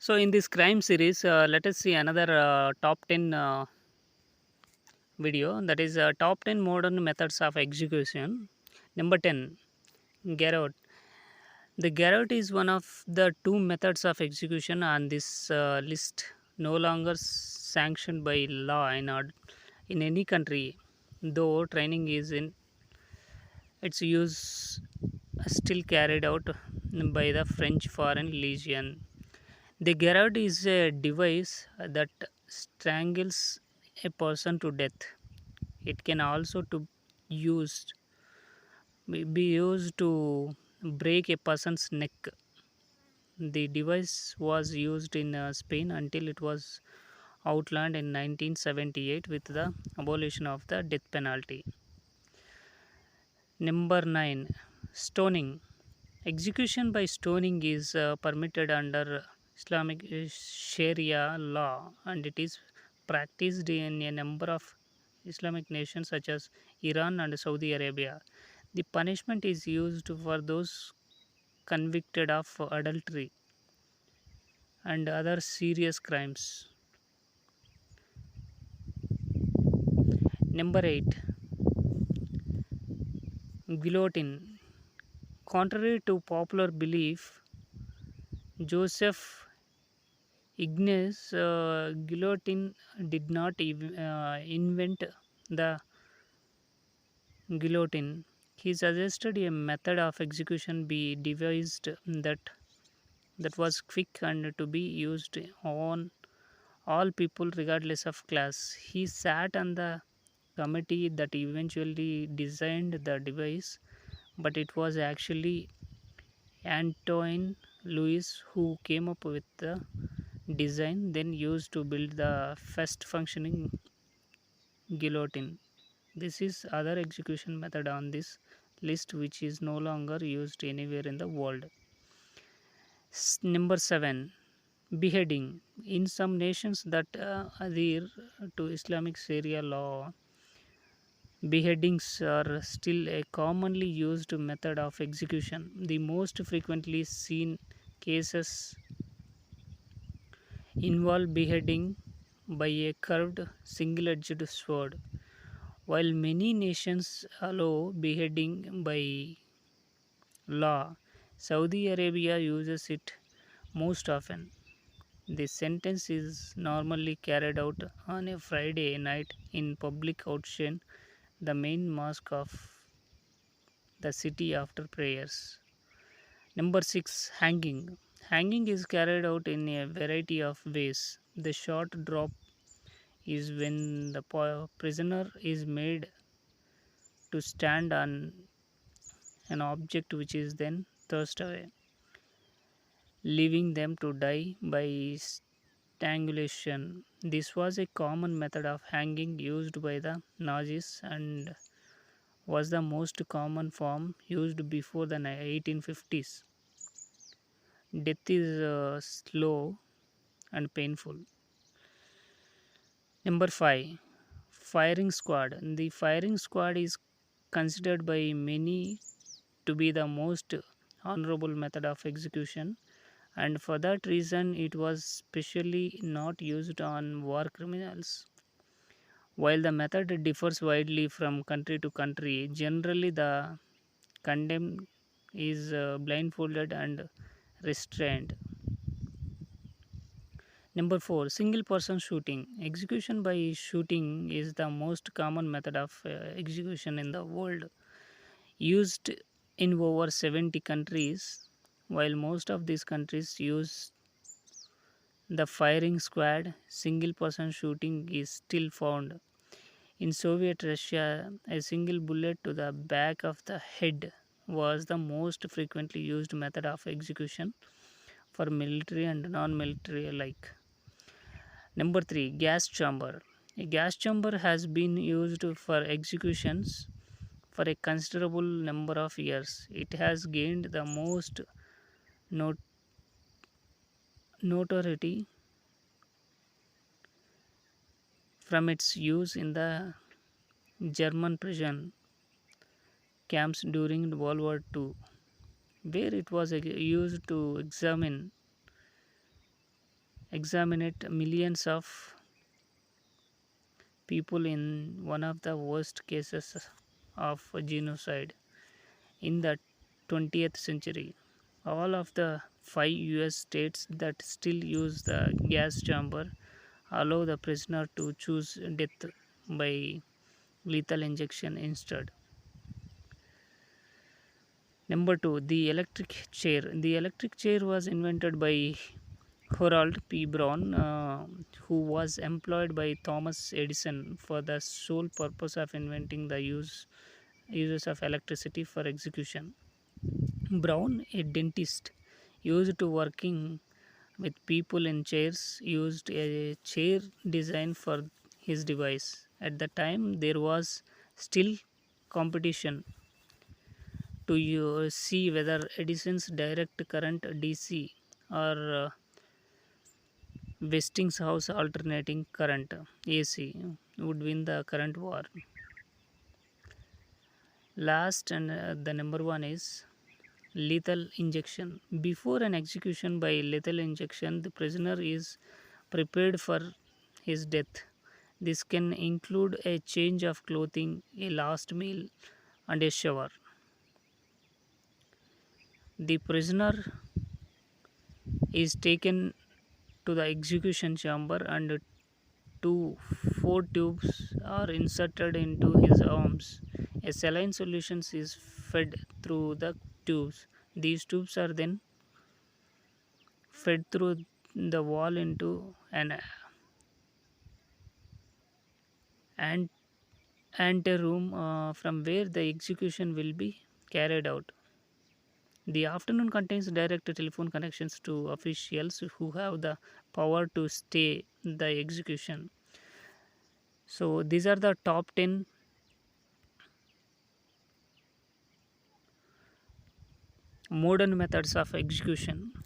So, in this crime series, let us see another top 10 video, that is top 10 modern methods of execution. Number 10, garrote. The garrote is one of the two methods of execution on this list, no longer sanctioned by law in any country, though training is in its use still carried out by the French Foreign Legion. The garrote is a device that strangles a person to death. It can also to used be used to break a person's neck. The device was used in Spain until it was outlawed in 1978 with the abolition of the death penalty. Number 9, stoning. Execution by stoning is permitted under Islamic Sharia law, and it is practiced in a number of Islamic nations such as Iran and Saudi Arabia. The punishment is used for those convicted of adultery and other serious crimes. Number 8, guillotine. Contrary to popular belief, Joseph Ignace Guillotine did not invent the guillotine. He suggested a method of execution be devised that was quick and to be used on all people regardless of class. He sat on the committee that eventually designed the device, but it was actually Antoine Louis who came up with the design then used to build the first functioning guillotine. This is other execution method on this list which is no longer used anywhere in the world. Number 7, beheading. In some nations that adhere to Islamic Sharia law, beheadings are still a commonly used method of execution. The most frequently seen cases involve beheading by a curved single edged sword. While many nations allow beheading by law, Saudi Arabia uses it most often. The sentence is normally carried out on a Friday night in public outside the main mosque of the city after prayers. Number 6, hanging. Hanging is carried out in a variety of ways. The short drop is when the prisoner is made to stand on an object which is then thrust away, leaving them to die by strangulation. This was a common method of hanging used by the Nazis and was the most common form used before the 1850s. Death is slow and painful. Number 5, firing squad. The firing squad is considered by many to be the most honorable method of execution, and for that reason it was specially not used on war criminals. While the method differs widely from country to country, generally the condemned is blindfolded and restrained. Number 4, single person shooting. Execution by shooting is the most common method of execution in the world, used in over 70 countries. While most of these countries use the firing squad, single person shooting is still found. In Soviet Russia, a single bullet to the back of the head was the most frequently used method of execution for military and non military alike. Number 3, gas chamber. A gas chamber has been used for executions for a considerable number of years. It has gained the most not- notoriety from its use in the German prison camps during World War II, where it was used to examine exterminate millions of people in one of the worst cases of genocide in the 20th century. All of the 5 US states that still use the gas chamber allow the prisoner to choose death by lethal injection instead. Number two, the electric chair. The electric chair was invented by Harold P. Brown, who was employed by Thomas Edison for the sole purpose of inventing the uses of electricity for execution. Brown, a dentist, used to working with people in chairs, used a chair design for his device. At the time, there was still competition to see whether Edison's direct current DC or Westinghouse alternating current AC would win the current war. Last and the number one is lethal injection. Before an execution by lethal injection, the prisoner is prepared for his death. This can include a change of clothing, a last meal, and a shower. The prisoner is taken to the execution chamber and four tubes are inserted into his arms. A saline solution is fed through the tubes. These tubes are then fed through the wall into an anteroom from where the execution will be carried out. The afternoon contains direct telephone connections to officials who have the power to stay the execution. So these are the top 10 modern methods of execution.